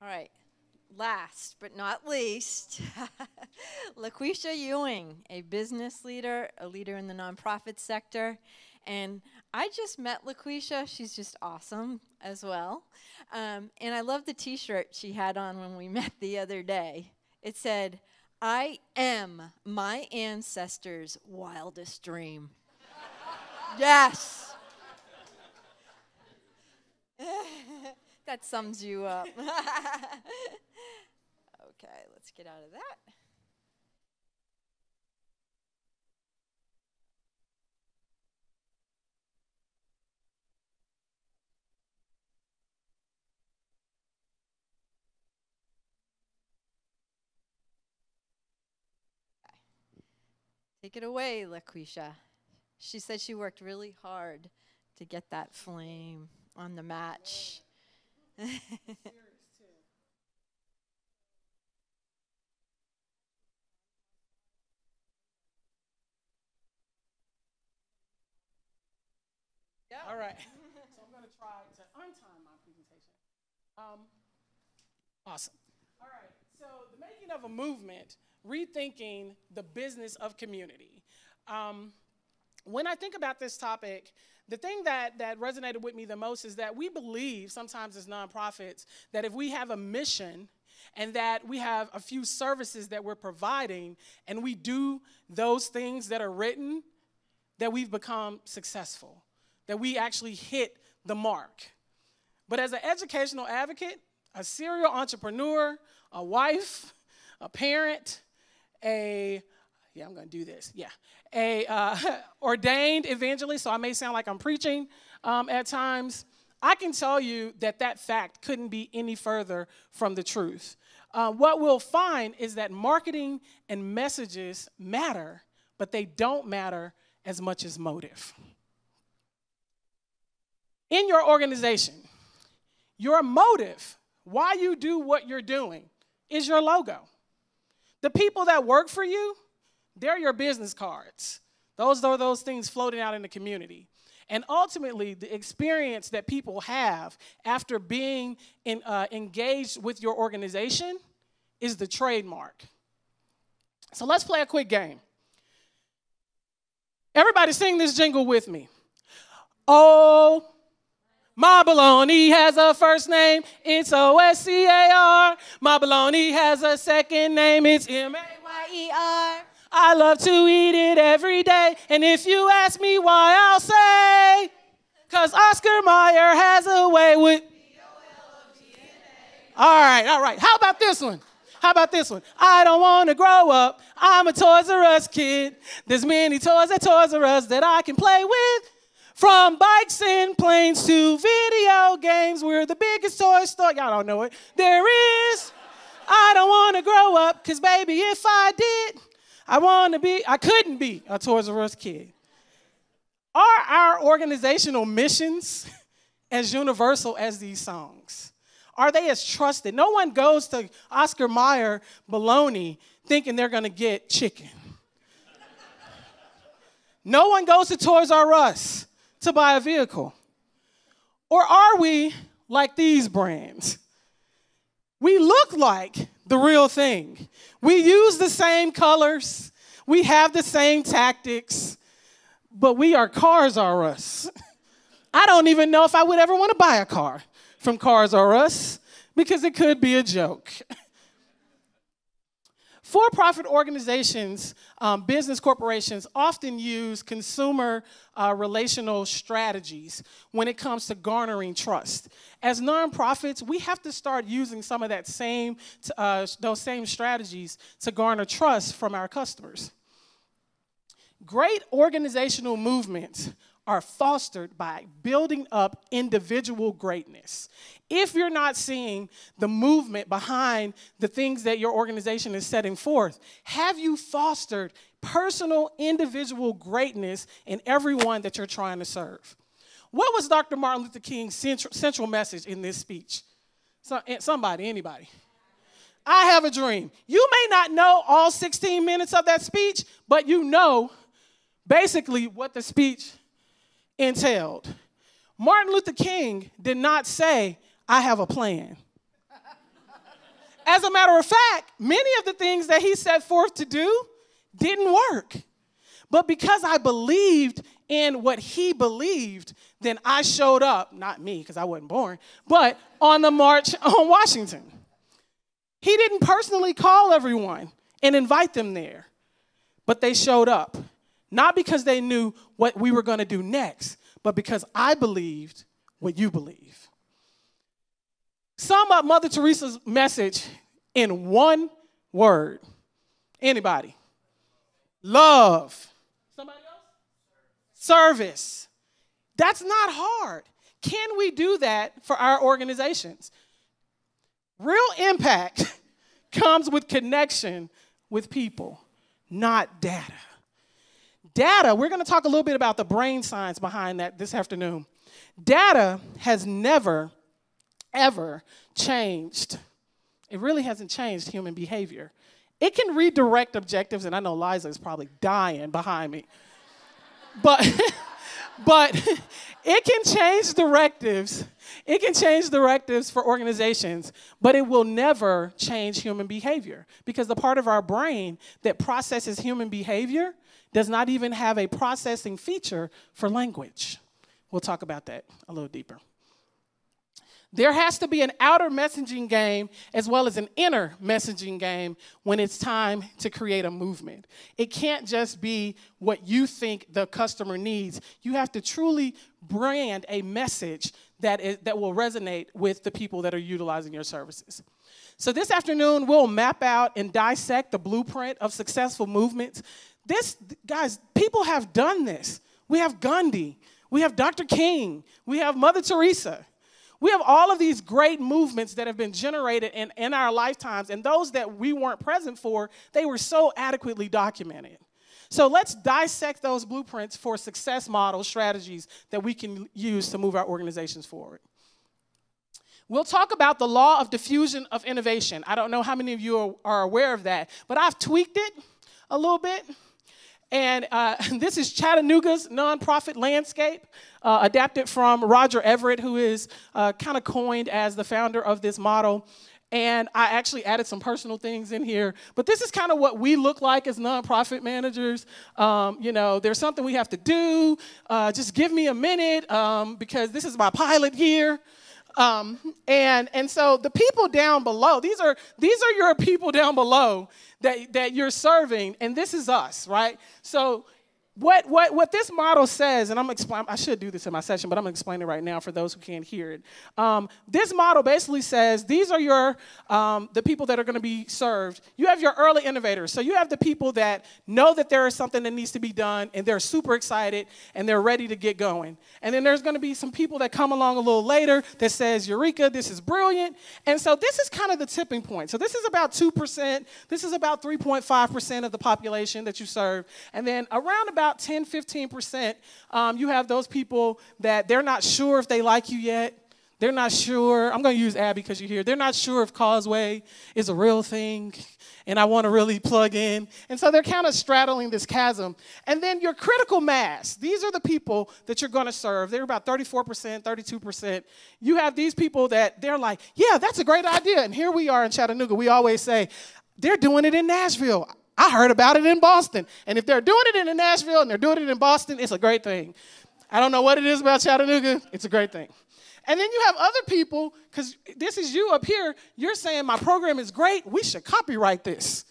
All right. Last but not least, Lakwesha Ewing, a business leader, a leader in the nonprofit sector. And I just met Lakwesha. She's just awesome as well. And I love the T-shirt she had on when we met the other day. It said, "I am my ancestors' wildest dream." Yes. That sums you up. Okay, let's get out of that. Take it away, Lakwesha. She said she worked really hard to get that flame on the match. All right. So I'm going to try to untime my presentation. Awesome. All right. So the making of a movement, rethinking the business of community. When I think about this topic, the thing that resonated with me the most is that we believe sometimes as nonprofits that if we have a mission and that we have a few services that we're providing and we do those things that are written, that we've become successful, that we actually hit the mark. But as an educational advocate, a serial entrepreneur, a wife, a parent, a ordained evangelist, so I may sound like I'm preaching at times, I can tell you that fact couldn't be any further from the truth. What we'll find is that marketing and messages matter, but they don't matter as much as motive. In your organization, your motive, why you do what you're doing, is your logo. The people that work for you, they're your business cards. Those are those things floating out in the community. And ultimately, the experience that people have after being engaged with your organization is the trademark. So let's play a quick game. Everybody sing this jingle with me. Oh, my baloney has a first name, it's O-S-C-A-R. My baloney has a second name, it's M-A-Y-E-R. I love to eat it every day, and if you ask me why, I'll say, 'cause Oscar Mayer has a way with B-O-L-O-G-N-A. All right. How about this one? I don't want to grow up. I'm a Toys R Us kid. There's many toys at Toys R Us that I can play with. From bikes and planes to video games, we're the biggest toy store. Y'all don't know it. There is. I don't want to grow up, 'cause baby, if I did, I couldn't be a Toys R Us kid. Are our organizational missions as universal as these songs? Are they as trusted? No one goes to Oscar Mayer Bologna thinking they're going to get chicken. No one goes to Toys R Us to buy a vehicle. Or are we like these brands? We look like the real thing. We use the same colors. We have the same tactics. But we are Cars R Us. I don't even know if I would ever want to buy a car from Cars R Us because it could be a joke. For-profit organizations, business corporations often use consumer relational strategies when it comes to garnering trust. As nonprofits, we have to start using some of those same strategies to garner trust from our customers. Great organizational movements are fostered by building up individual greatness. If you're not seeing the movement behind the things that your organization is setting forth, have you fostered personal, individual greatness in everyone that you're trying to serve? What was Dr. Martin Luther King's central message in this speech? Anybody? I have a dream. You may not know all 16 minutes of that speech, but you know basically what the speech entailed. Martin Luther King did not say, I have a plan. As a matter of fact, many of the things that he set forth to do didn't work. But because I believed in what he believed, then I showed up, not me because I wasn't born, but on the march on Washington. He didn't personally call everyone and invite them there, but they showed up. Not because they knew what we were going to do next, but because I believed what you believe. Sum up Mother Teresa's message in one word. Anybody? Love. Somebody else? Service. That's not hard. Can we do that for our organizations? Real impact comes with connection with people, not data. Data, we're going to talk a little bit about the brain science behind that this afternoon. Data has never, ever changed. It really hasn't changed human behavior. It can redirect objectives, and I know Liza is probably dying behind me. But it can change directives. It can change directives for organizations, but it will never change human behavior because the part of our brain that processes human behavior does not even have a processing feature for language. We'll talk about that a little deeper. There has to be an outer messaging game as well as an inner messaging game when it's time to create a movement. It can't just be what you think the customer needs. You have to truly brand a message that will resonate with the people that are utilizing your services. So this afternoon, we'll map out and dissect the blueprint of successful movements. Guys, people have done this. We have Gandhi. We have Dr. King. We have Mother Teresa. We have all of these great movements that have been generated in our lifetimes, and those that we weren't present for, they were so adequately documented. So let's dissect those blueprints for success models, strategies that we can use to move our organizations forward. We'll talk about the law of diffusion of innovation. I don't know how many of you are aware of that, but I've tweaked it a little bit. And this is Chattanooga's nonprofit landscape, adapted from Roger Everett, who is kind of coined as the founder of this model. And I actually added some personal things in here. But this is kind of what we look like as nonprofit managers. You know, there's something we have to do. Just give me a minute because this is my pilot year. And so the people down below, these are your people down below that you're serving, and this is us, right? So what this model says, and I should do this in my session, but I'm going to explain it right now for those who can't hear it. This model basically says these are the people that are going to be served. You have your early innovators. So you have the people that know that there is something that needs to be done, and they're super excited, and they're ready to get going. And then there's going to be some people that come along a little later that says, Eureka, this is brilliant. And so this is kind of the tipping point. So this is about 2%. This is about 3.5% of the population that you serve. And then around about 10, 15%, you have those people that they're not sure if they like you yet. They're not sure. I'm going to use Abby because you're here. They're not sure if Causeway is a real thing, and I want to really plug in. And so they're kind of straddling this chasm. And then your critical mass, these are the people that you're going to serve. They're about 34%, 32%. You have these people that they're like, yeah, that's a great idea. And here we are in Chattanooga. We always say, they're doing it in Nashville. I heard about it in Boston. And if they're doing it in Nashville and they're doing it in Boston, it's a great thing. I don't know what it is about Chattanooga. It's a great thing. And then you have other people, because this is you up here, you're saying my program is great. We should copyright this,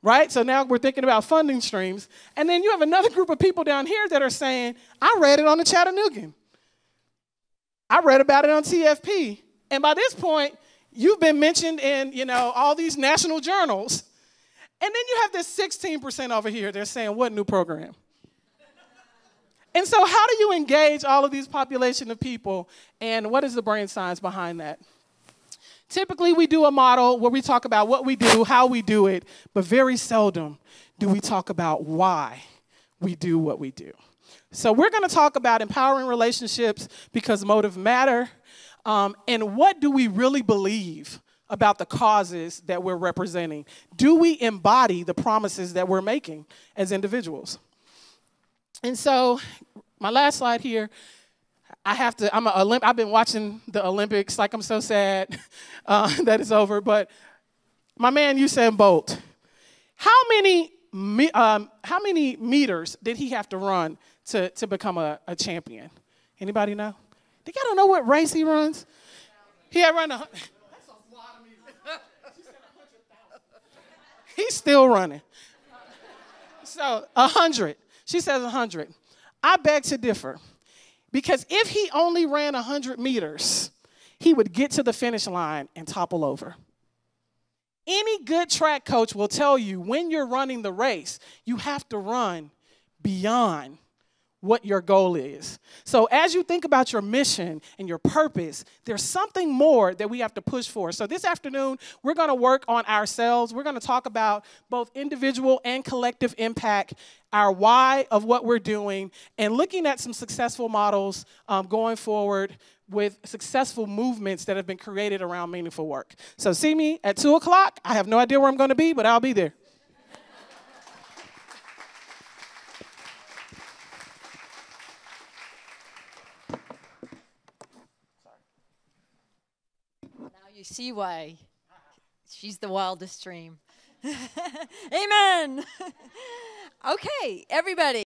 right? So now we're thinking about funding streams. And then you have another group of people down here that are saying, I read it on the Chattanoogan. I read about it on TFP. And by this point, you've been mentioned in, all these national journals. And then you have this 16% over here. They're saying, what new program? And so how do you engage all of these population of people, and what is the brain science behind that? Typically, we do a model where we talk about what we do, how we do it, but very seldom do we talk about why we do what we do. So we're going to talk about empowering relationships because motive matter, and what do we really believe about the causes that we're representing? Do we embody the promises that we're making as individuals? And so my last slide here, I've been watching the Olympics, like I'm so sad that it's over, but my man Usain Bolt, how many meters did he have to run to become a champion? Anybody know? Think I don't know what race he runs? He had run that's a lot of meters. She said 100,000. He's still running. So 100. She says 100. I beg to differ. Because if he only ran 100 meters, he would get to the finish line and topple over. Any good track coach will tell you when you're running the race, you have to run beyond what your goal is. So as you think about your mission and your purpose, there's something more that we have to push for. So this afternoon, we're going to work on ourselves. We're going to talk about both individual and collective impact, our why of what we're doing, and looking at some successful models going forward with successful movements that have been created around meaningful work. So see me at 2 o'clock. I have no idea where I'm going to be, but I'll be there. You see why she's the wildest dream. Amen. Okay, everybody.